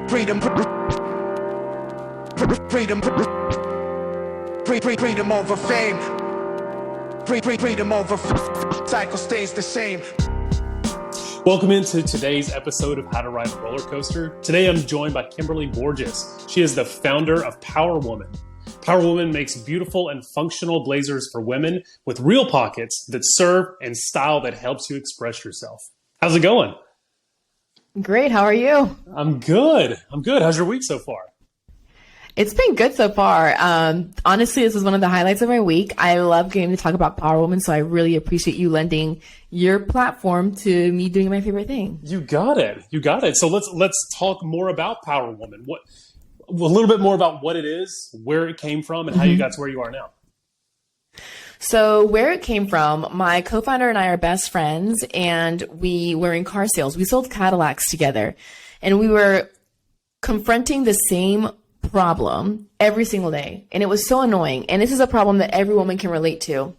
Freedom, freedom, freedom over fame. Freedom over cycle stays the same. Welcome into today's episode of How to Ride a Roller Coaster. Today I'm joined by Kimberly Borges. She is the founder of Power Woman. Power Woman makes beautiful and functional blazers for women with real pockets that serve and style that helps you express yourself. How's it going? Great. How are you? I'm good. How's your week so far? It's been good so far. Honestly, this was one of the highlights of my week. I love getting to talk about Power Woman, so I really appreciate you lending your platform to me doing my favorite thing. You got it. So let's talk more about Power Woman. A little bit more about what it is, where it came from, and how you got to where you are now. So where it came from, my co-founder and I are best friends, and we were in car sales. We sold Cadillacs together, and we were confronting the same problem every single day. And it was so annoying. And this is a problem that every woman can relate to.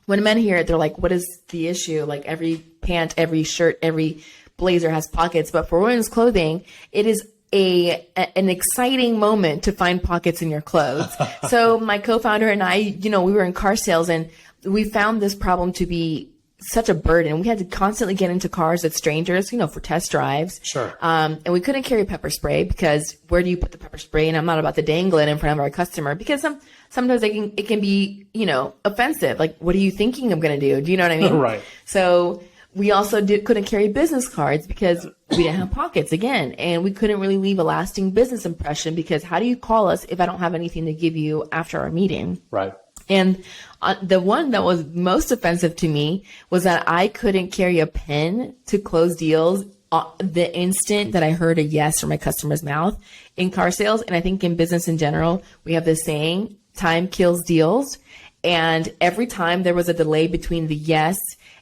When men hear it, they're like, what is the issue? Like every pant, every shirt, every blazer has pockets. But for women's clothing, it is an exciting moment to find pockets in your clothes. So my co-founder and I, we were in car sales, and we found this problem to be such a burden. We had to constantly get into cars with strangers, for test drives. Sure. And we couldn't carry pepper spray because where do you put the pepper spray? And I'm not about to dangle it in front of our customer because sometimes it can be, offensive. Like, what are you thinking I'm going to do? Do you know what I mean? Right. So we also couldn't carry business cards because we didn't have pockets again. And we couldn't really leave a lasting business impression because how do you call us if I don't have anything to give you after our meeting? Right. And the one that was most offensive to me was that I couldn't carry a pen to close deals the instant that I heard a yes from my customer's mouth in car sales. And I think in business in general, we have this saying, time kills deals. And every time there was a delay between the yes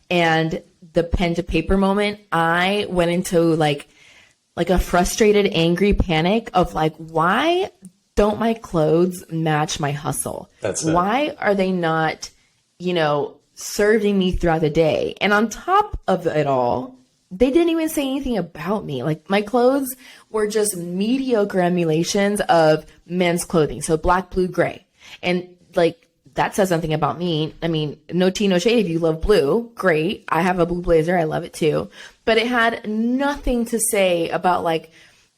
and the pen to paper moment, I went into like a frustrated, angry panic of like, why don't my clothes match my hustle? That's it. Why are they not, serving me throughout the day? And on top of it all, they didn't even say anything about me. Like my clothes were just mediocre emulations of men's clothing. So black, blue, gray. And like that says something about me. I mean, no tea, no shade. If you love blue, great. I have a blue blazer. I love it too. But it had nothing to say about like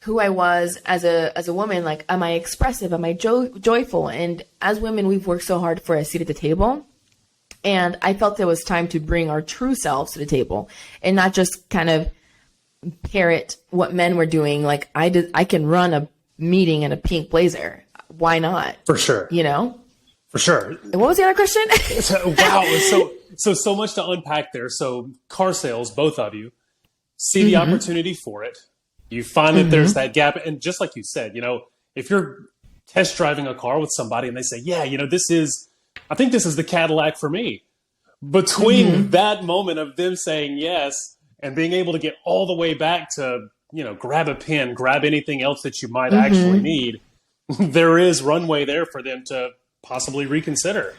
who I was as a woman. Like, am I expressive? Am I joyful? And as women, we've worked so hard for a seat at the table. And I felt it was time to bring our true selves to the table and not just kind of parrot what men were doing. Like I can run a meeting in a pink blazer. Why not? For sure. For sure. And what was the other question? Wow. So much to unpack there. So car sales, both of you see the opportunity for it. You find that there's that gap. And just like you said, if you're test driving a car with somebody and they say, yeah, I think this is the Cadillac for me. Between that moment of them saying yes and being able to get all the way back to, grab a pen, grab anything else that you might actually need, there is runway there for them to possibly reconsider.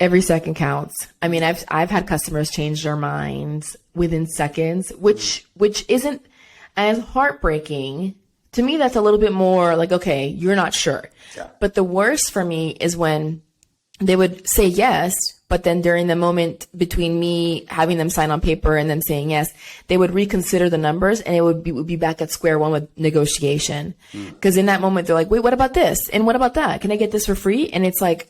Every second counts. I mean, I've had customers change their minds within seconds, which isn't as heartbreaking. To me, that's a little bit more like, okay, you're not sure. Yeah. But the worst for me is when they would say yes, but then during the moment between me having them sign on paper and them saying yes, they would reconsider the numbers and it would be back at square one with negotiation. Because in that moment, they're like, wait, what about this? And what about that? Can I get this for free? And it's like,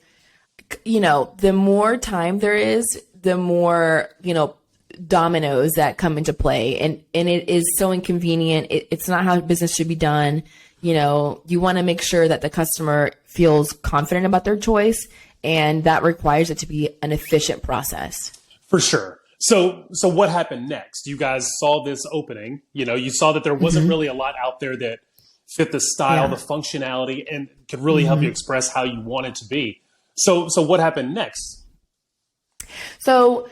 the more time there is, the more, dominoes that come into play. And it is so inconvenient. It's not how business should be done. You want to make sure that the customer feels confident about their choice. And that requires it to be an efficient process. For sure. So what happened next? You guys saw this opening. You saw that there wasn't really a lot out there that fit the style, the functionality, and could really help you express how you want it to be. So what happened next? So,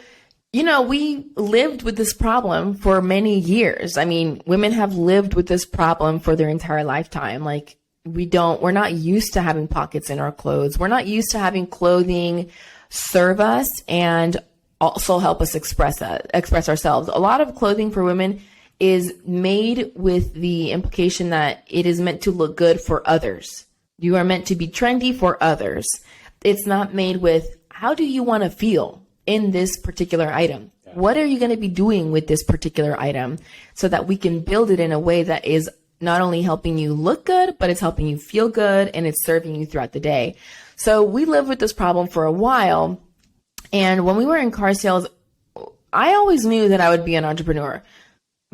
we lived with this problem for many years. I mean, women have lived with this problem for their entire lifetime. Like, we're not used to having pockets in our clothes. We're not used to having clothing serve us and also help us express ourselves. A lot of clothing for women is made with the implication that it is meant to look good for others. You are meant to be trendy for others. It's not made with, how do you want to feel in this particular item? Yeah. What are you going to be doing with this particular item so that we can build it in a way that is not only helping you look good, but it's helping you feel good and it's serving you throughout the day. So we lived with this problem for a while. And when we were in car sales, I always knew that I would be an entrepreneur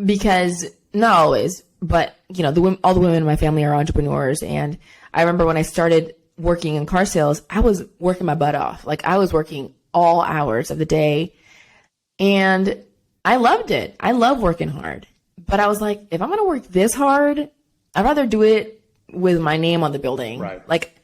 because, not always, but you know, all the women in my family are entrepreneurs. And I remember when I started working in car sales, I was working my butt off. Like I was working all hours of the day and I loved it. I love working hard. But I was like, if I'm going to work this hard, I'd rather do it with my name on the building. Right. Like,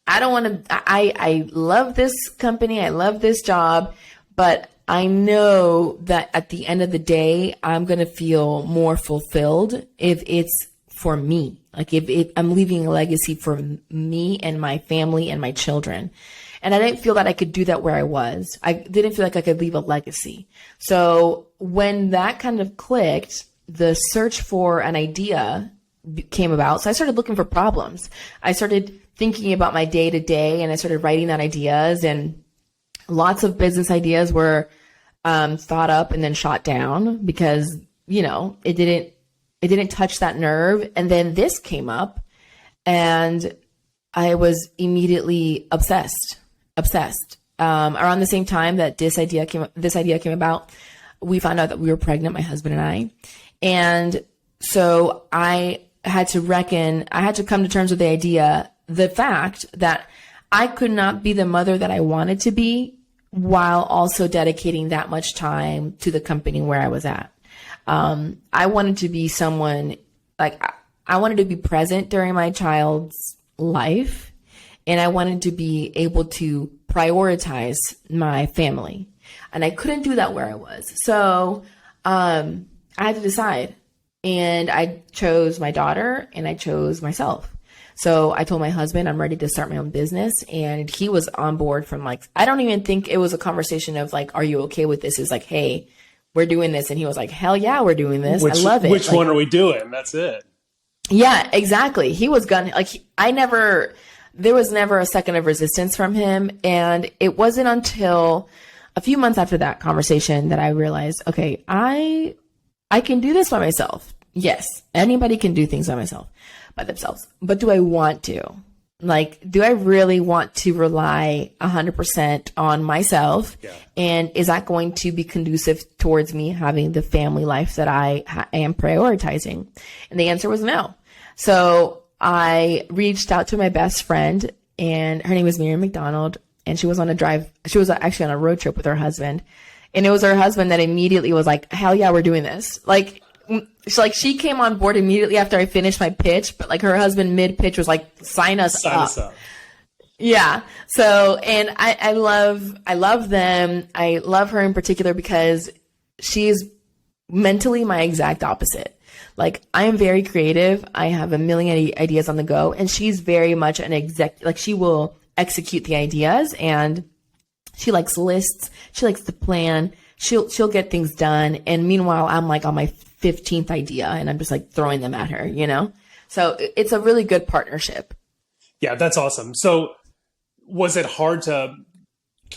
I don't want to, I love this company. I love this job, but I know that at the end of the day, I'm going to feel more fulfilled if it's for me. Like if I'm leaving a legacy for me and my family and my children. And I didn't feel that I could do that where I was. I didn't feel like I could leave a legacy. So when that kind of clicked, the search for an idea came about. So I started looking for problems. I started thinking about my day to day and I started writing down ideas, and lots of business ideas were thought up and then shot down because, you know, it didn't touch that nerve. And then this came up and I was immediately obsessed. Around the same time that this idea came about, we found out that we were pregnant, my husband and I. And so I had to come to terms with the fact that I could not be the mother that I wanted to be while also dedicating that much time to the company where I was at. I wanted to be someone, like, I wanted to be present during my child's life, and I wanted to be able to prioritize my family. And I couldn't do that where I was. So, I had to decide, and I chose my daughter and I chose myself. So I told my husband I'm ready to start my own business, and he was on board from like, I don't even think it was a conversation of like, are you okay with this? It's like, hey, we're doing this. And he was like, hell yeah, we're doing this. I love it. Which one are we doing? That's it. Yeah, exactly. He was there was never a second of resistance from him. And it wasn't until a few months after that conversation that I realized, okay, I can do this by myself. Yes, anybody can do things by themselves. But do I want to? Like, do I really want to rely 100% on myself? Yeah. And is that going to be conducive towards me having the family life that I am prioritizing? And the answer was no. So I reached out to my best friend, and her name is Miriam McDonald. And she was actually on a road trip with her husband. And it was her husband that immediately was like, hell yeah, we're doing this. Like she came on board immediately after I finished my pitch, but like her husband mid pitch was like, sign us up. Yeah. So, and I love them. I love her in particular because she's mentally my exact opposite. Like, I am very creative. I have a million ideas on the go, and she's very much an like she will execute the ideas, and she likes lists. She likes to plan. She'll get things done. And meanwhile, I'm like on my 15th idea, and I'm just like throwing them at her, you know? So it's a really good partnership. Yeah, that's awesome. So was it hard to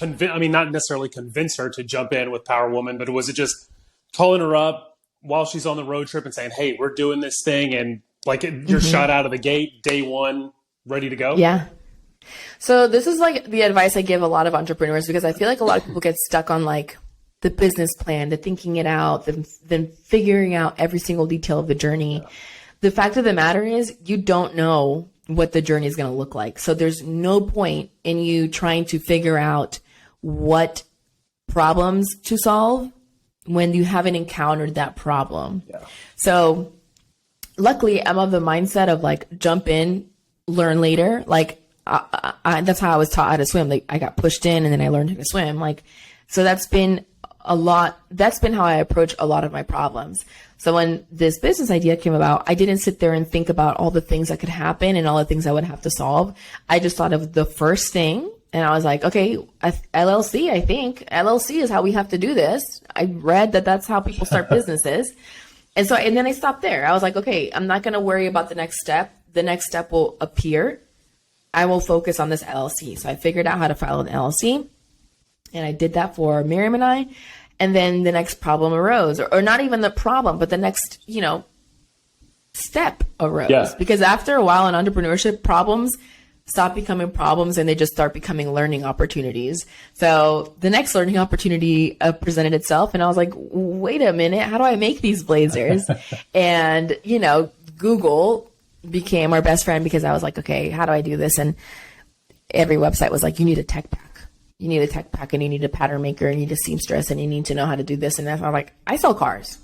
not necessarily convince her to jump in with Power Woman, but was it just calling her up while she's on the road trip and saying, hey, we're doing this thing, and like you're shot out of the gate, day one, ready to go? Yeah. So this is like the advice I give a lot of entrepreneurs, because I feel like a lot of people get stuck on like the business plan, the thinking it out, then figuring out every single detail of the journey. Yeah. The fact of the matter is, you don't know what the journey is going to look like. So there's no point in you trying to figure out what problems to solve when you haven't encountered that problem. Yeah. So luckily, I'm of the mindset of like, jump in, learn later. Like, that's how I was taught how to swim. Like, I got pushed in and then I learned how to swim. Like, so that's been how I approach a lot of my problems. So when this business idea came about, I didn't sit there and think about all the things that could happen and all the things I would have to solve. I just thought of the first thing, and I was like, okay, LLC, I think LLC is how we have to do this. I read that that's how people start businesses. And so, and then I stopped there. I was like, okay, I'm not going to worry about the next step. The next step will appear. I will focus on this LLC. So I figured out how to file an LLC, and I did that for Miriam and I. And then the next problem arose, or not even the problem, but the next, step arose. Yeah. Because after a while in entrepreneurship, problems stop becoming problems and they just start becoming learning opportunities. So the next learning opportunity presented itself, and I was like, wait a minute, how do I make these blazers? And, Google became our best friend, because I was like, okay, how do I do this? And every website was like, you need a tech pack. You need a tech pack, and you need a pattern maker, and you need a seamstress, and you need to know how to do this and that. I'm like, I sell cars.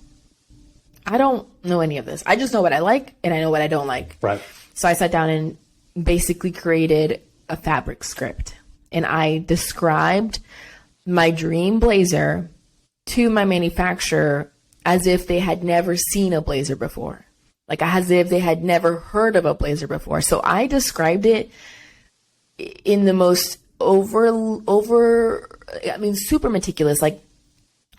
I don't know any of this. I just know what I like, and I know what I don't like. Right. So I sat down and basically created a fabric script, and I described my dream blazer to my manufacturer as if they had never seen a blazer before, like as if they had never heard of a blazer before. So I described it in the most super meticulous, like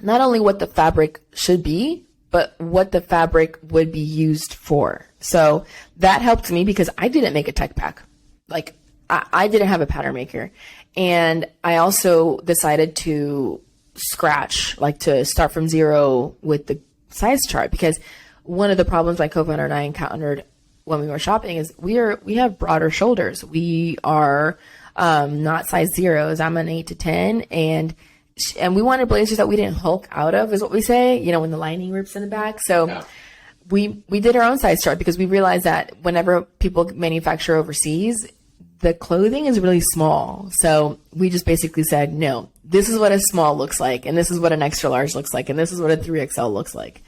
not only what the fabric should be, but what the fabric would be used for. So that helped me, because I didn't make a tech pack. Like I didn't have a pattern maker. And I also decided to scratch, like to start from zero with the size chart, because one of the problems my co-founder and I encountered when we were shopping is we have broader shoulders. We are not size zeros. I'm an 8 to 10, and we wanted blazers that we didn't hulk out of, is what we say, when the lining rips in the back. So yeah. we did our own size chart, because we realized that whenever people manufacture overseas, the clothing is really small. So we just basically said, no, this is what a small looks like, and this is what an extra large looks like, and this is what a 3XL looks like.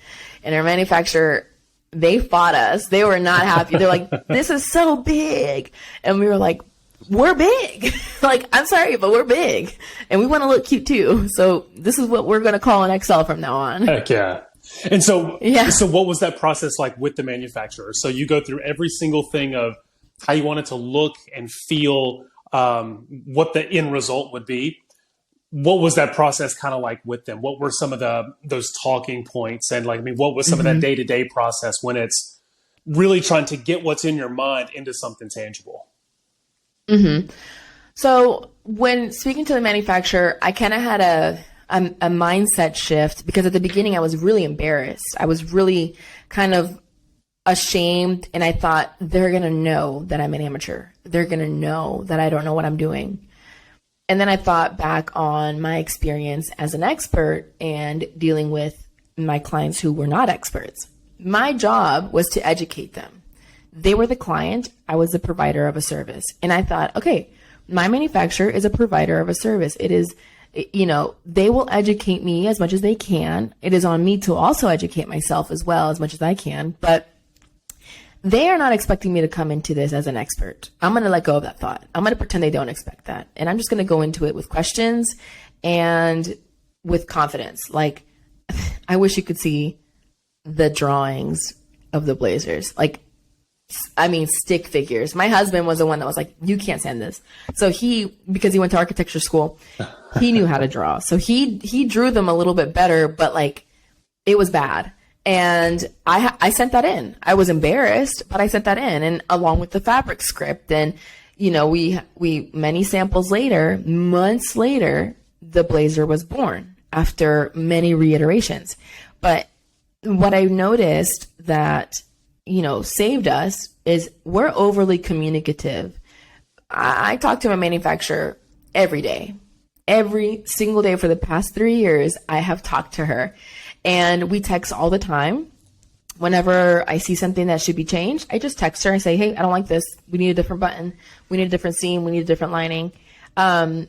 And our manufacturer, they fought us. They were not happy. They're like, this is so big. And we were like, we're big. Like, I'm sorry, but we're big, and we want to look cute too. So this is what we're going to call an XL from now on. Heck yeah. And so, So what was that process like with the manufacturer? So you go through every single thing of how you want it to look and feel, what the end result would be. What was that process kind of like with them? What were some of those talking points? And what was some of that day-to-day process when it's really trying to get what's in your mind into something tangible? Mm-hmm. So when speaking to the manufacturer, I kind of had a mindset shift, because at the beginning I was really embarrassed. I was really kind of ashamed, and I thought, they're going to know that I'm an amateur. They're going to know that I don't know what I'm doing. And then I thought back on my experience as an expert and dealing with my clients who were not experts. My job was to educate them. They were the client. I was the provider of a service. And I thought, okay, my manufacturer is a provider of a service. It is, they will educate me as much as they can. It is on me to also educate myself as well, as much as I can. But they are not expecting me to come into this as an expert. I'm going to let go of that thought. I'm going to pretend they don't expect that. And I'm just going to go into it with questions and with confidence. Like, I wish you could see the drawings of the blazers. Stick figures. My husband was the one that was like, you can't send this. So because he went to architecture school, he knew how to draw. So he drew them a little bit better, but it was bad. And I sent that in. I was embarrassed, but I sent that in, and along with the fabric script. And, we many samples later, months later, the blazer was born after many reiterations. But what I noticed that, saved us is we're overly communicative. I talk to my manufacturer every day. Every single day for the past 3 years, I have talked to her. And we text all the time. Whenever I see something that should be changed, I just text her and say, hey, I don't like this. We need a different button. We need a different seam. We need a different lining. And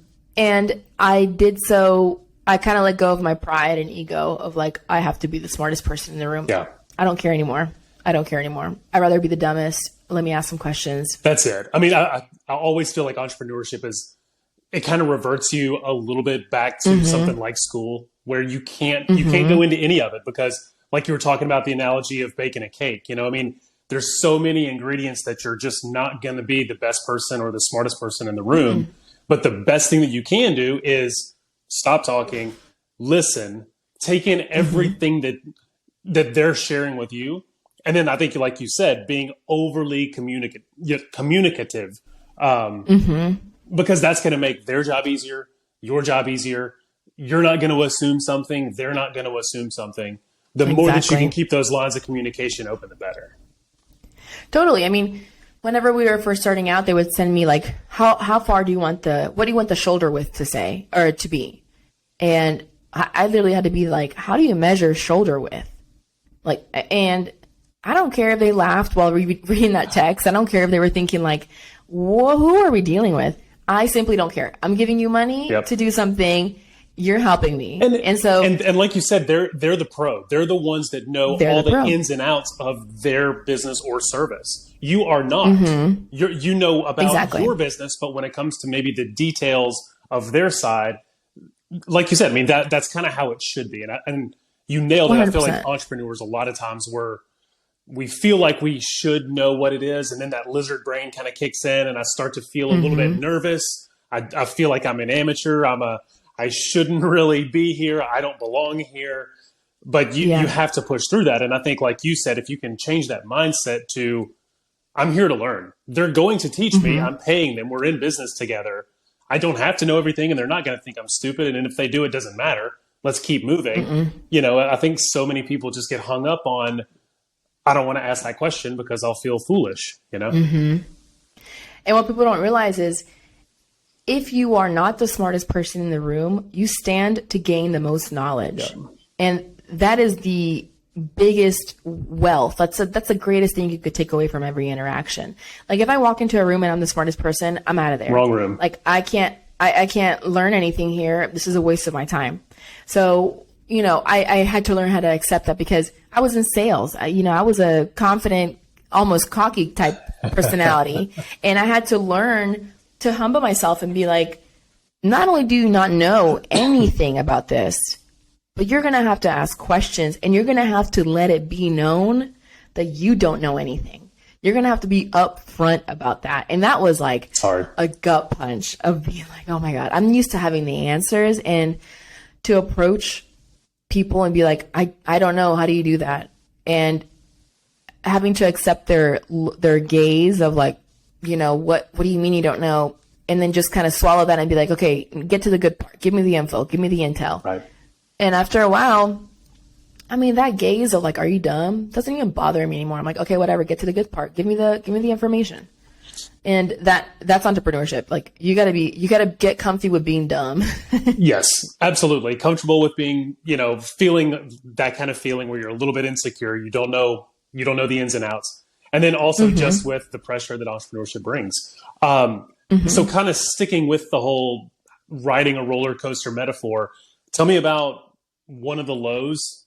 I did so. I kind of let go of my pride and ego of I have to be the smartest person in the room. Yeah. I don't care anymore. I'd rather be the dumbest. Let me ask some questions. That's it. I mean, I always feel like entrepreneurship it kind of reverts you a little bit back to something like school, where you can't go into any of it, because like you were talking about the analogy of baking a cake, there's so many ingredients that you're just not going to be the best person or the smartest person in the room. But the best thing that you can do is stop talking, listen, take in everything that that they're sharing with you. And then I think, like you said, being overly communicative, because that's going to make their job easier, your job easier. You're not going to assume something. They're not going to assume something. The more that you can keep those lines of communication open, the better. Totally. I mean, whenever we were first starting out, they would send me like, how far do you want what do you want the shoulder width to say or to be? And I literally had to be like, how do you measure shoulder width? Like, and I don't care if they laughed while reading that text. I don't care if they were thinking like, who are we dealing with? I simply don't care. I'm giving you money to do something. You're helping me. And so, and like you said, they're the pro. They're the ones that know all the ins and outs of their business or service. You are not. You know about your business, but when it comes to maybe the details of their side, like you said, I mean, that's kind of how it should be. And you nailed it. 100%. I feel like entrepreneurs, a lot of times we feel like we should know what it is. And then that lizard brain kind of kicks in and I start to feel a little bit nervous. I feel like I'm an amateur. I shouldn't really be here. I don't belong here. But you have to push through that. And I think, like you said, if you can change that mindset to, I'm here to learn. They're going to teach me. I'm paying them. We're in business together. I don't have to know everything, and they're not going to think I'm stupid. And if they do, it doesn't matter. Let's keep moving. You know, I think so many people just get hung up on, I don't want to ask that question because I'll feel foolish, you know? And what people don't realize is, if you are not the smartest person in the room, you stand to gain the most knowledge. And that is the biggest wealth. That's the greatest thing you could take away from every interaction. Like if I walk into a room and I'm the smartest person, I'm out of there. Wrong room. Like I can't learn anything here. This is a waste of my time. So, you know, I had to learn how to accept that because I was in sales. I was a confident, almost cocky type personality. And I had to learn to humble myself and be like, not only do you not know anything about this, but you're going to have to ask questions and you're going to have to let it be known that you don't know anything. You're going to have to be upfront about that. And that was like a gut punch of being like, oh my God, I'm used to having the answers, and to approach people and be like, I don't know. How do you do that? And having to accept their gaze of like, you know, what do you mean you don't know? And then just kind of swallow that and be like, okay, get to the good part. Give me the info. Give me the intel. Right. And after a while, I mean, that gaze of like, are you dumb? Doesn't even bother me anymore. I'm like, okay, whatever. Get to the good part. Give me the information. And that's entrepreneurship. Like you gotta get comfy with being dumb. Yes, absolutely. Comfortable with being, you know, feeling that kind of feeling where you're a little bit insecure. You don't know the ins and outs. And then also just with the pressure that entrepreneurship brings. So kind of sticking with the whole riding a roller coaster metaphor, tell me about one of the lows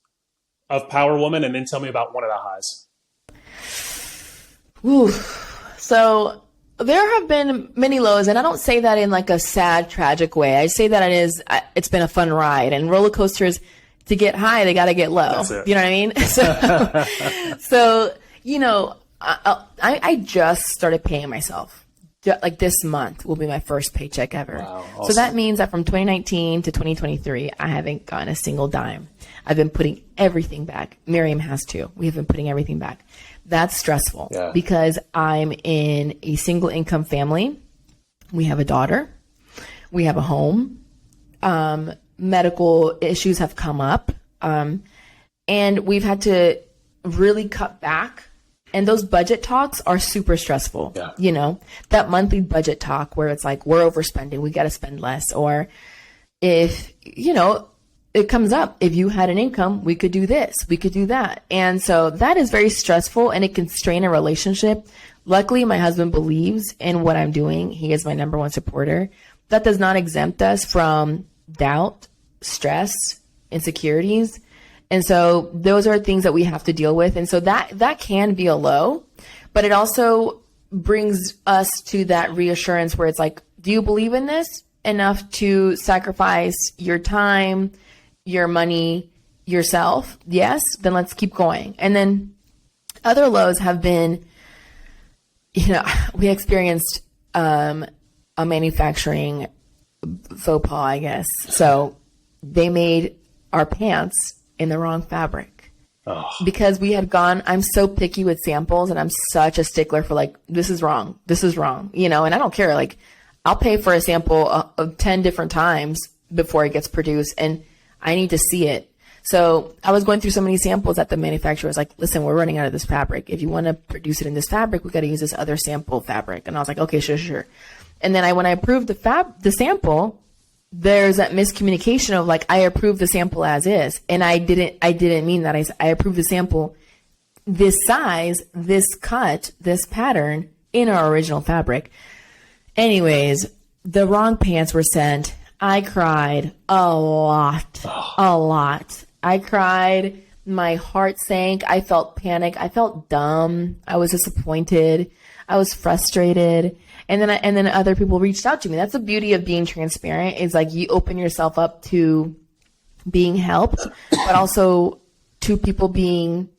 of Power Woman, and then tell me about one of the highs. Ooh. So there have been many lows, and I don't say that in like a sad, tragic way. I say that it's been a fun ride, and roller coasters, to get high, they got to get low. That's it. You know what I mean? So, you know, I just started paying myself. Like this month will be my first paycheck ever. Wow, awesome. So that means that from 2019 to 2023, I haven't gotten a single dime. I've been putting everything back. Miriam has too. We have been putting everything back. That's stressful because I'm in a single income family. We have a daughter. We have a home. Medical issues have come up. And we've had to really cut back. And those budget talks are super stressful. Yeah. You know, that monthly budget talk where it's like, we're overspending, we got to spend less. Or if, you know, it comes up, if you had an income, we could do this, we could do that. And so that is very stressful, and it can strain a relationship. Luckily, my husband believes in what I'm doing. He is my number one supporter. That does not exempt us from doubt, stress, insecurities. And so those are things that we have to deal with. And so that can be a low, but it also brings us to that reassurance where it's like, do you believe in this enough to sacrifice your time, your money, yourself? Yes, then let's keep going. And then other lows have been, you know, we experienced a manufacturing faux pas, I guess. So they made our pants in the wrong fabric. Oh. because we had gone, I'm so picky with samples and I'm such a stickler for like, this is wrong, you know, and I don't care. Like, I'll pay for a sample of 10 different times before it gets produced, and I need to see it. So I was going through so many samples that the manufacturer was like, listen, we're running out of this fabric. If you want to produce it in this fabric, we got to use this other sample fabric. And I was like, okay, sure. And then when I approved the sample, there's that miscommunication of like, I approved the sample as is. And I didn't mean that. I approved the sample, this size, this cut, this pattern in our original fabric. Anyways, the wrong pants were sent. I cried a lot. I cried. My heart sank. I felt panic. I felt dumb. I was disappointed. I was frustrated. And then other people reached out to me. That's the beauty of being transparent, is like you open yourself up to being helped, but also to people giving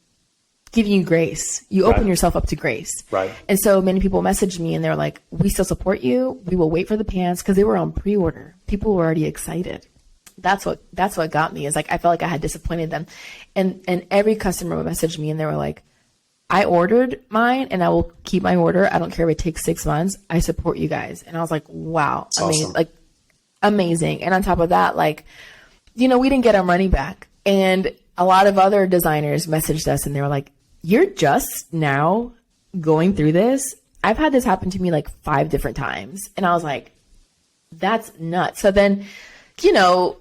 you grace. You open yourself up to grace. Right. And so many people messaged me and they're like, we still support you. We will wait for the pants, because they were on pre-order. People were already excited. That's what got me, is like, I felt like I had disappointed them. And every customer would message me and they were like, I ordered mine and I will keep my order. I don't care if it takes 6 months. I support you guys. And I was like, wow, awesome. Amazing. And on top of that, like, you know, we didn't get our money back. And a lot of other designers messaged us and they were like, you're just now going through this? I've had this happen to me like 5 different times. And I was like, that's nuts. So then, you know,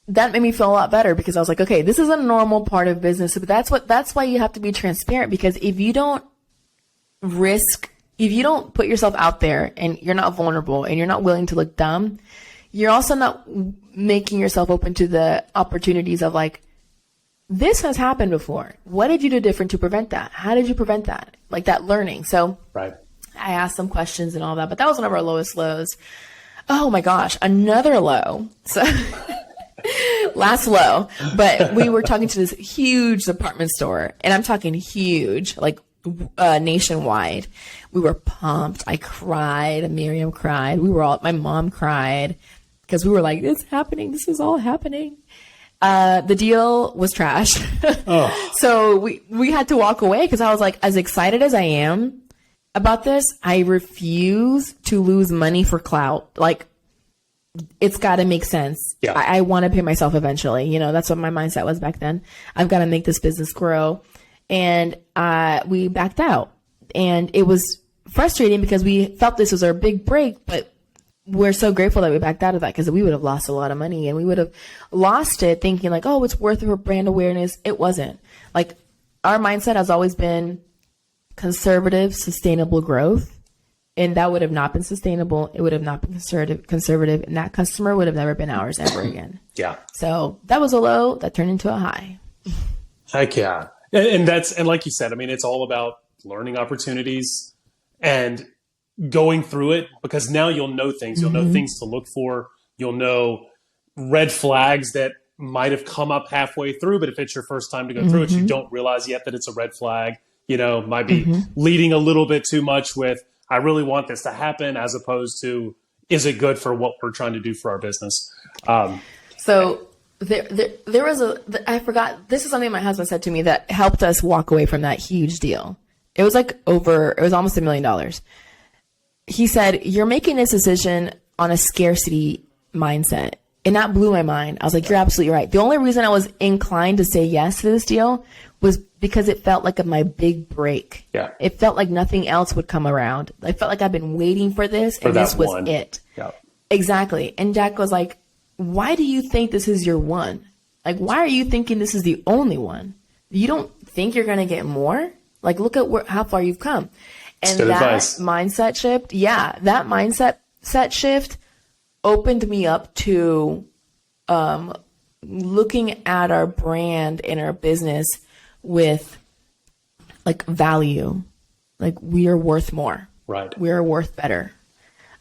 that made me feel a lot better, because I was like, okay, this is a normal part of business. But that's why you have to be transparent, because if you don't put yourself out there and you're not vulnerable and you're not willing to look dumb, you're also not making yourself open to the opportunities of like, this has happened before. What did you do different to prevent that? How did you prevent that? Like that learning. So right. I asked some questions and all that, but that was one of our lowest lows. Oh my gosh, another low. So last low, but we were talking to this huge department store, and I'm talking huge, like nationwide. We were pumped. I cried. Miriam cried. My mom cried, because we were like, it's happening. This is all happening. The deal was trash. Oh. So we had to walk away, because I was like, as excited as I am about this, I refuse to lose money for clout. Like, it's got to make sense. Yeah. I want to pay myself eventually. You know, that's what my mindset was back then. I've got to make this business grow. And we backed out. And it was frustrating, because we felt this was our big break, but we're so grateful that we backed out of that, because we would have lost a lot of money, and we would have lost it thinking like, oh, it's worth it for brand awareness. It wasn't. Like, our mindset has always been conservative, sustainable growth. And that would have not been sustainable. It would have not been conservative, and that customer would have never been ours ever again. Yeah. So that was a low that turned into a high. Heck yeah. And like you said, I mean, it's all about learning opportunities and going through it, because now you'll know things. You'll know things to look for. You'll know red flags that might have come up halfway through, but if it's your first time to go through it, you don't realize yet that it's a red flag. You know, might be leading a little bit too much with, I really want this to happen, as opposed to, is it good for what we're trying to do for our business? So there was I forgot, this is something my husband said to me that helped us walk away from that huge deal. It was it was almost $1 million. He said, you're making this decision on a scarcity mindset. And that blew my mind. I was like, you're absolutely right. The only reason I was inclined to say yes to this deal was because it felt like my big break. Yeah. It felt like nothing else would come around. I felt like I've been waiting for this, and this was it. Yeah. Exactly. And Jack was like, why do you think this is your one? Like, why are you thinking this is the only one? You don't think you're going to get more? Like, look at how far you've come. And that advice. Mindset shift, that mindset shift opened me up to looking at our brand and our business with like value. Like, we are worth more. Right. We are worth better.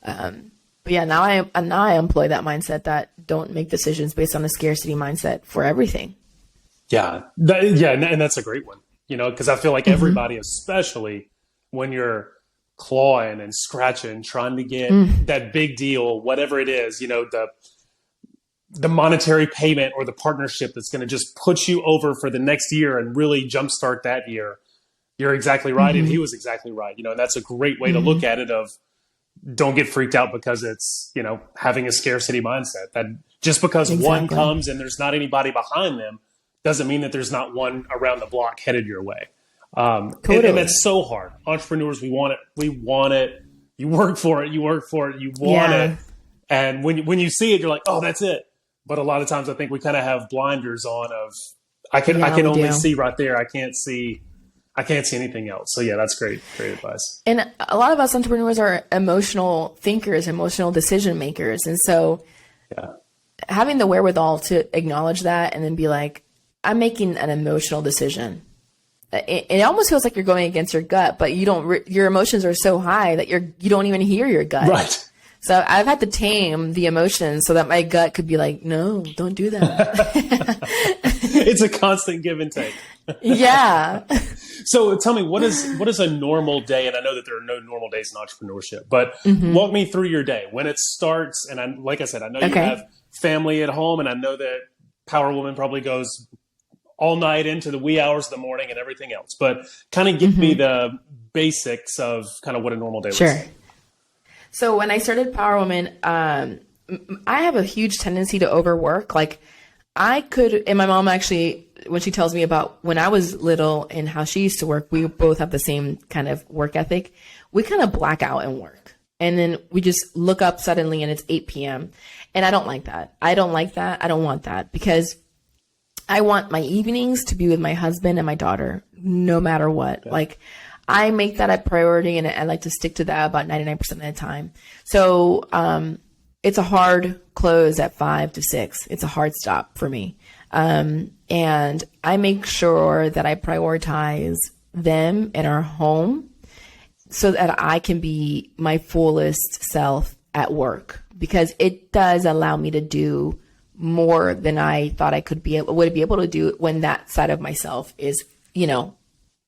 But yeah, now I employ that mindset, that don't make decisions based on a scarcity mindset for everything. Yeah. And that's a great one, you know, because I feel like everybody, especially when you're clawing and scratching, trying to get that big deal, whatever it is, you know, the monetary payment or the partnership that's going to just put you over for the next year and really jumpstart that year. You're exactly right. And he was exactly right. And that's a great way to look at it of don't get freaked out because it's, having a scarcity mindset that just because one comes and there's not anybody behind them doesn't mean that there's not one around the block headed your way. Totally. And that's so hard. Entrepreneurs, we want it. You work for it. You want it. And when you see it, you're like, oh, that's it. But a lot of times I think we kind of have blinders on of I can only see right there. I can't see anything else. So yeah, that's great advice. And a lot of us entrepreneurs are emotional thinkers, emotional decision makers. And so having the wherewithal to acknowledge that and then be like, I'm making an emotional decision. It almost feels like you're going against your gut, but your emotions are so high that you don't even hear your gut. Right. So I've had to tame the emotions so that my gut could be like, no, don't do that. It's a constant give and take. Yeah. So tell me, what is a normal day? And I know that there are no normal days in entrepreneurship, but walk me through your day when it starts. And like I said, I know you have family at home, and I know that Power Woman probably goes all night into the wee hours of the morning and everything else. But kind of give me the basics of kind of what a normal day looks like. So when I started Power Woman, I have a huge tendency to overwork. Like I could, and my mom actually, when she tells me about when I was little and how she used to work, we both have the same kind of work ethic. We kind of black out and work. And then we just look up suddenly and it's 8 p.m. And I don't like that. I don't want that because I want my evenings to be with my husband and my daughter, no matter what. Yeah. Like I make that a priority and I like to stick to that about 99% of the time. So, it's a hard close at 5 to 6. It's a hard stop for me. And I make sure that I prioritize them in our home so that I can be my fullest self at work, because it does allow me to do more than I thought I would be able to do when that side of myself is,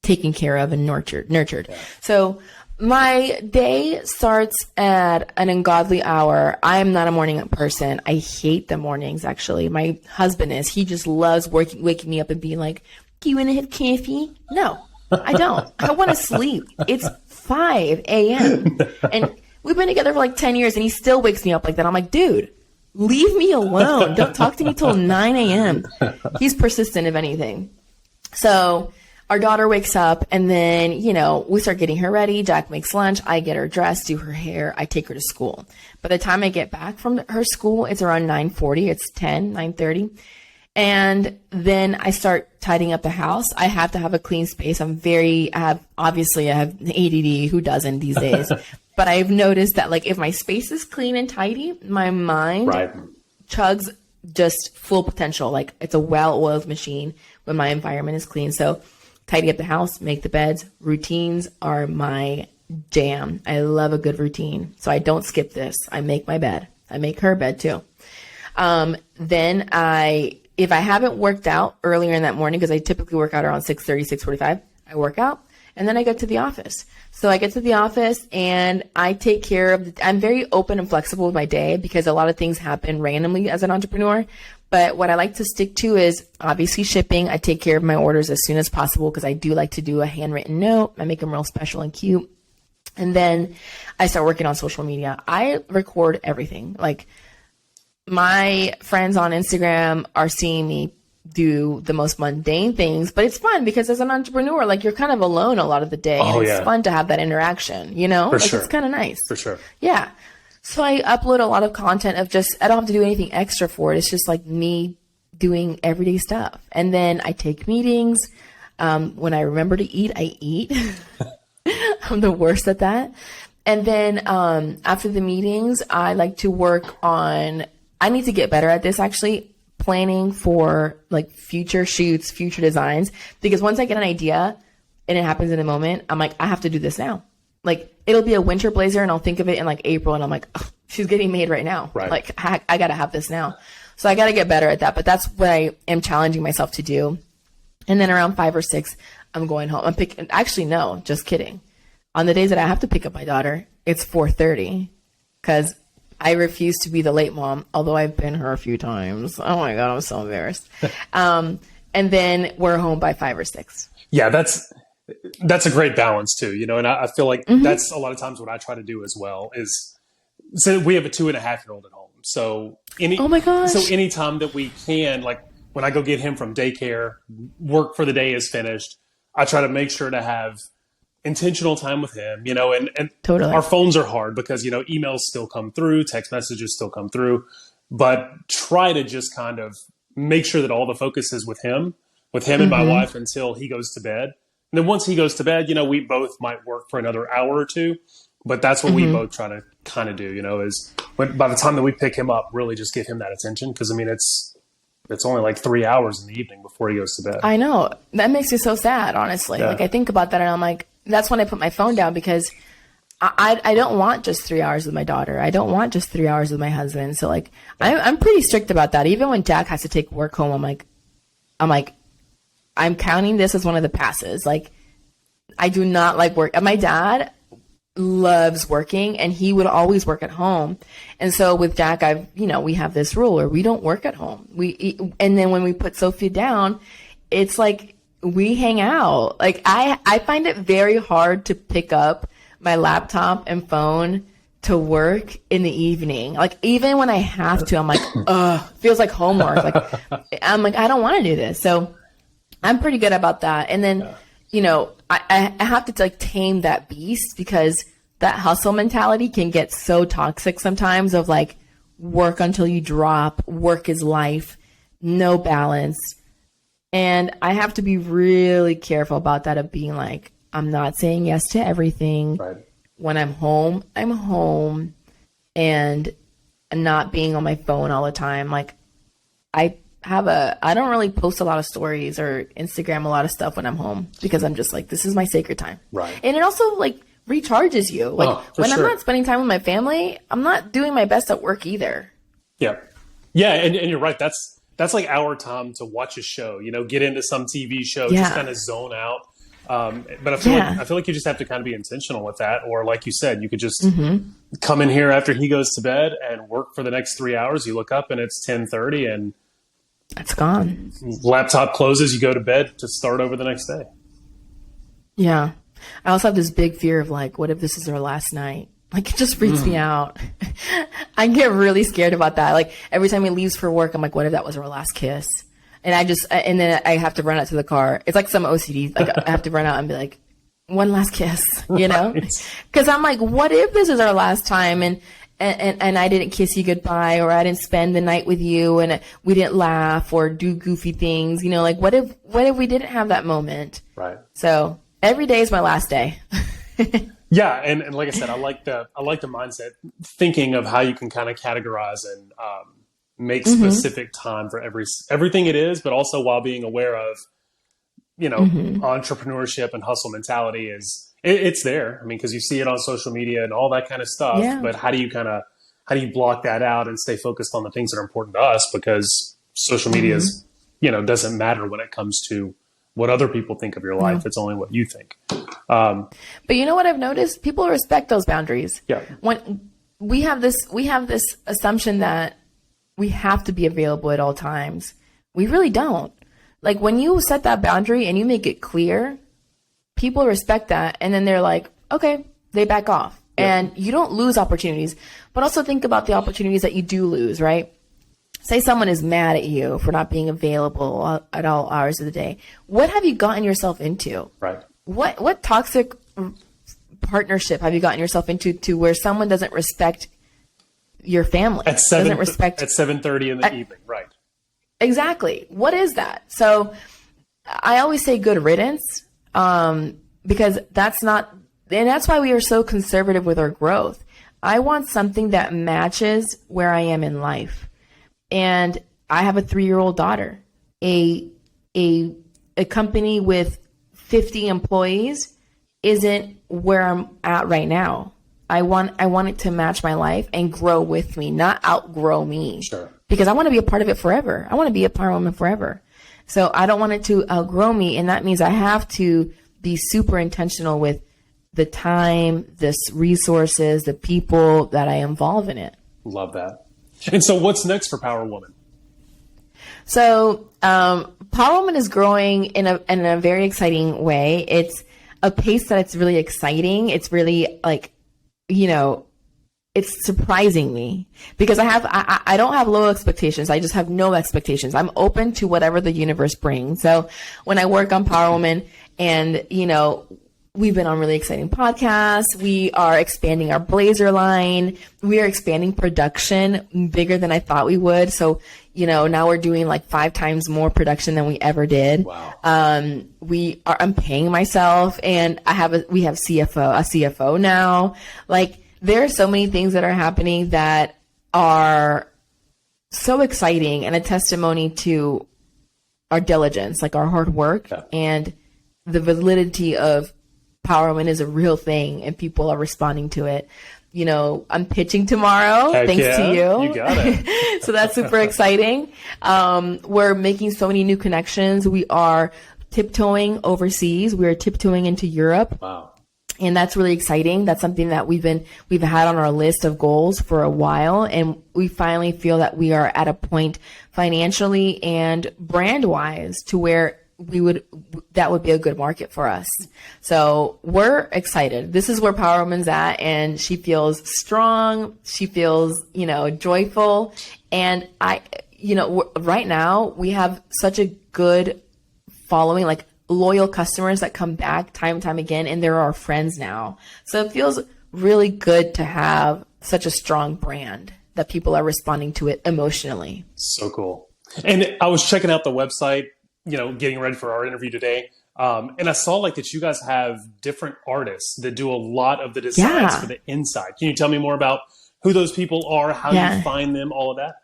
taken care of and nurtured. Yeah. So my day starts at an ungodly hour. I am not a morning person. I hate the mornings, actually. My husband is. He just loves waking me up and being like, do you want to have coffee? No, I don't. I want to sleep. It's 5 a.m. And we've been together for like 10 years and he still wakes me up like that. I'm like, dude, leave me alone. Don't talk to me till 9 a.m. He's persistent, if anything. So our daughter wakes up and then, we start getting her ready. Jack makes lunch. I get her dressed, do her hair. I take her to school. By the time I get back from her school, it's around 9:40. It's 9:30. And then I start tidying up the house. I have to have a clean space. I have ADD. Who doesn't these days? But I've noticed that if my space is clean and tidy, my mind chugs just full potential. Like it's a well-oiled machine when my environment is clean. So tidy up the house, make the beds. Routines are my jam. I love a good routine. So I don't skip this. I make my bed. I make her bed too. Then if I haven't worked out earlier in that morning, because I typically work out around 6:30, 6:45, I work out and then I get to the office. So I get to the office and I take care of, I'm very open and flexible with my day because a lot of things happen randomly as an entrepreneur. But what I like to stick to is obviously shipping. I take care of my orders as soon as possible because I do like to do a handwritten note. I make them real special and cute. And then I start working on social media. I record everything. Like my friends on Instagram are seeing me do the most mundane things, but it's fun because as an entrepreneur, you're kind of alone a lot of the day. And it's fun to have that interaction, For sure. It's kind of nice. For sure. Yeah. So I upload a lot of content of I don't have to do anything extra for it. It's just me doing everyday stuff. And then I take meetings. When I remember to eat, I eat. I'm the worst at that. And then after the meetings, I like to work on, I need to get better at this actually, planning for future shoots, future designs. Because once I get an idea and it happens in a moment, I'm like, I have to do this now. It'll be a winter blazer and I'll think of it in April and I'm like, oh, she's getting made right now. Right. I got to have this now. So I got to get better at that. But that's what I am challenging myself to do. And then around 5 or 6, I'm going home. Actually, no, just kidding. On the days that I have to pick up my daughter, it's 4:30 because I refuse to be the late mom, although I've been her a few times. Oh my God, I'm so embarrassed. And then we're home by 5 or 6. Yeah, that's a great balance too, and I feel like that's a lot of times what I try to do as well is, so we have a 2.5-year-old at home. So Oh my gosh. so anytime that we can, like when I go get him from daycare, work for the day is finished, I try to make sure to have intentional time with him, and Totally. our phones are hard because, emails still come through, text messages still come through, but try to just kind of make sure that all the focus is with him and my wife until he goes to bed. And then once he goes to bed, we both might work for another hour or two, but that's what we both try to kind of do, is by the time that we pick him up, really just give him that attention. Cause it's only like 3 hours in the evening before he goes to bed. I know. That makes me so sad, honestly. Yeah. Like I think about that and I'm like, that's when I put my phone down, because I don't want just 3 hours with my daughter. I don't want just 3 hours with my husband. So like, I'm pretty strict about that. Even when Jack has to take work home, I'm like, I'm counting this as one of the passes. Like, I do not like work. My dad loves working, and he would always work at home. And so with Jack, we have this rule where we don't work at home. And then when we put Sophia down, it's like we hang out. Like I find it very hard to pick up my laptop and phone to work in the evening. Like even when I have to, I'm like, feels like homework. I'm like, I don't want to do this. So I'm pretty good about that. And then, I have to like tame that beast, because that hustle mentality can get so toxic sometimes, of like work until you drop, work is life, no balance. And I have to be really careful about that, of being like, I'm not saying yes to everything. Right. When I'm home, and not being on my phone all the time. Like I don't really post a lot of stories or Instagram a lot of stuff when I'm home, because I'm just like, this is my sacred time. Right. And it also like recharges you. Like when I'm not spending time with my family, I'm not doing my best at work either. Yeah. Yeah. And you're right. That's like our time to watch a show, get into some TV show, just kind of zone out. But I feel like you just have to kind of be intentional with that. Or like you said, you could just come in here after he goes to bed and work for the next 3 hours. You look up and it's 10:30 and it's gone. Laptop closes, you go to bed to start over the next day. Yeah. I also have this big fear of like, what if this is our last night? Like it just freaks me out. I get really scared about that. Like every time he leaves for work, I'm like, what if that was our last kiss? And then I have to run out to the car. It's like some OCD. Like I have to run out and be like, one last kiss, Cause I'm like, what if this is our last time? And I didn't kiss you goodbye, or I didn't spend the night with you, and we didn't laugh or do goofy things, like what if we didn't have that moment? Right. So every day is my last day. Yeah. And like I said, I like the mindset, thinking of how you can kind of categorize and, make specific time for everything it is, but also while being aware of, entrepreneurship and hustle mentality it's there. I mean, cause you see it on social media and all that kind of stuff, but how do you block that out and stay focused on the things that are important to us? Because social media is, doesn't matter when it comes to what other people think of your life. It's only what you think. But you know what I've noticed? People respect those boundaries. Yeah. When we have this assumption that we have to be available at all times. We really don't. Like when you set that boundary and you make it clear, people respect that. And then they're like, okay, they back off. Yep. And you don't lose opportunities, but also think about the opportunities that you do lose, right? Say someone is mad at you for not being available at all hours of the day. What have you gotten yourself into? Right. What toxic partnership have you gotten yourself into to where someone doesn't respect your family? At 7:30 in the evening, right. Exactly. What is that? So I always say good riddance, because that's why we are so conservative with our growth. I want something that matches where I am in life. And I have a 3-year-old daughter. A company with 50 employees isn't where I'm at right now. I want it to match my life and grow with me, not outgrow me. Sure. Because I want to be a part of it forever. I want to be a part of it forever. So I don't want it to outgrow me. And that means I have to be super intentional with the time, the resources, the people that I involve in it. Love that. And so what's next for Power Woman? So Power Woman is growing in a very exciting way. It's a pace that it's really exciting. It's really like, it's surprising me because I don't have low expectations. I just have no expectations. I'm open to whatever the universe brings. So when I work on Power Woman and, we've been on really exciting podcasts. We are expanding our blazer line. We are expanding production bigger than I thought we would. So, now we're doing like 5 times more production than we ever did. Wow. I'm paying myself and we have a CFO now. Like there are so many things that are happening that are so exciting and a testimony to our diligence, like our hard work and the validity of Power Woman is a real thing and people are responding to it. I'm pitching tomorrow. Heck thanks to you. You got it. So that's super exciting. We're making so many new connections. We are tiptoeing overseas. We are tiptoeing into Europe. Wow. And that's really exciting. That's something that we've had on our list of goals for a while. And we finally feel that we are at a point financially and brand wise to where that would be a good market for us. So we're excited. This is where Power Woman's at, and she feels strong. She feels, joyful. And right now we have such a good following, like loyal customers that come back time and time again, and they're our friends now. So it feels really good to have such a strong brand that people are responding to it emotionally. So cool. And I was checking out the website, getting ready for our interview today. And I saw that you guys have different artists that do a lot of the designs for the inside. Can you tell me more about who those people are, how you find them, all of that?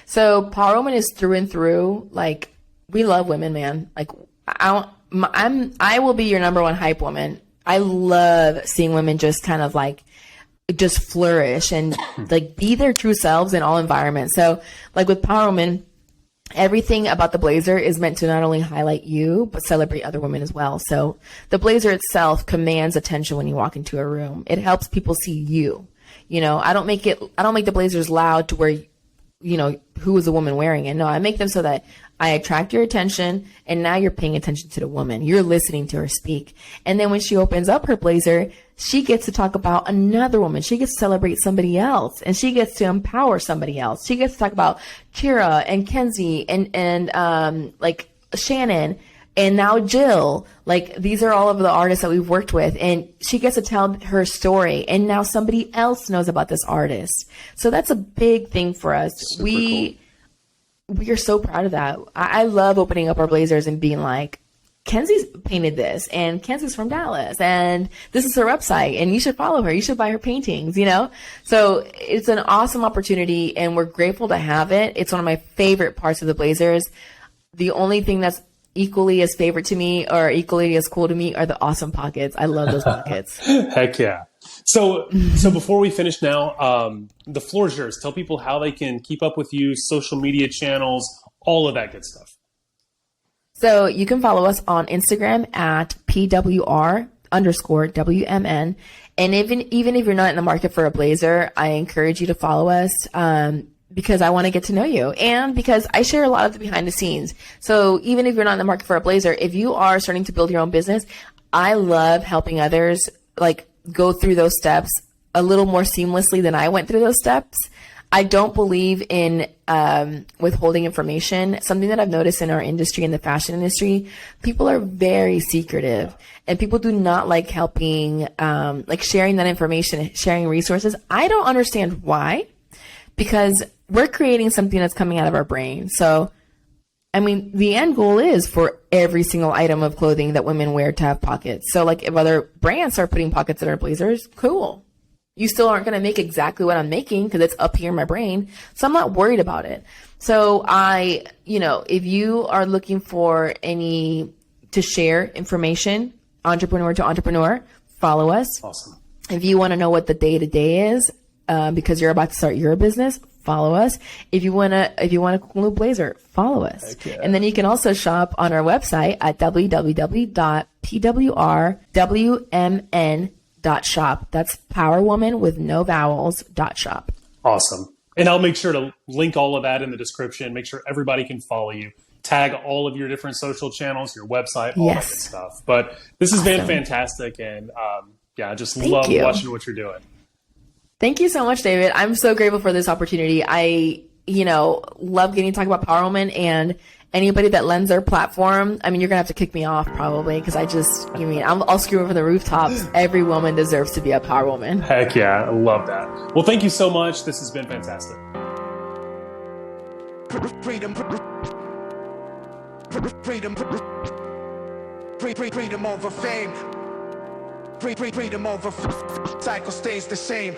So Power Woman is through and through. Like, we love women, man. Like, I will be your number one hype woman. I love seeing women just kind of just flourish and be their true selves in all environments. So with Power Woman, everything about the blazer is meant to not only highlight you, but celebrate other women as well. So the blazer itself commands attention when you walk into a room. It helps people see you. I don't make the blazers loud to where, who is the woman wearing it. No, I make them so that I attract your attention, and now you're paying attention to the woman. You're listening to her speak. And then when she opens up her blazer, she gets to talk about another woman. She gets to celebrate somebody else, and she gets to empower somebody else. She gets to talk about Kira and Kenzie and Shannon and now Jill. These are all of the artists that we've worked with, and she gets to tell her story, and now somebody else knows about this artist. So that's a big thing for us. Super cool. We are so proud of that. I love opening up our blazers and being like, Kenzie's painted this, and Kenzie's from Dallas, and this is her website, and you should follow her. You should buy her paintings, So it's an awesome opportunity, and we're grateful to have it. It's one of my favorite parts of the blazers. The only thing that's equally as favorite to me or equally as cool to me are the awesome pockets. I love those pockets. Heck yeah. So before we finish now, the floor is yours. Tell people how they can keep up with you, social media channels, all of that good stuff. So you can follow us on Instagram at PWR _WMN. And even if you're not in the market for a blazer, I encourage you to follow us because I want to get to know you and because I share a lot of the behind the scenes. So even if you're not in the market for a blazer, if you are starting to build your own business, I love helping others go through those steps a little more seamlessly than I went through those steps. I don't believe in withholding information. Something that I've noticed in our industry, in the fashion industry, people are very secretive and people do not like helping, sharing that information, sharing resources. I don't understand why, because we're creating something that's coming out of our brain. So, the end goal is for every single item of clothing that women wear to have pockets. So if other brands start putting pockets in our blazers, cool. You still aren't going to make exactly what I'm making because it's up here in my brain. So I'm not worried about it. So if you are looking for to share information, entrepreneur to entrepreneur, follow us. Awesome. If you want to know what the day-to-day is, because you're about to start your business, follow us. If you want a cool new blazer, follow us. Okay. And then you can also shop on our website at www.pwrwmn.shop. That's Power Woman with no vowels .shop. Awesome. And I'll make sure to link all of that in the description. Make sure everybody can follow you. Tag all of your different social channels, your website, all that good stuff. But this has been fantastic. And I just love watching what you're doing. Thank you so much, David. I'm so grateful for this opportunity. I, love getting to talk about Power Woman, and anybody that lends their platform, I mean, you're going to have to kick me off probably, because I'll scream from the rooftops. Every woman deserves to be a Power Woman. Heck yeah. I love that. Well, thank you so much. This has been fantastic. Freedom. Freedom over fame. Freedom over cycle stays the same.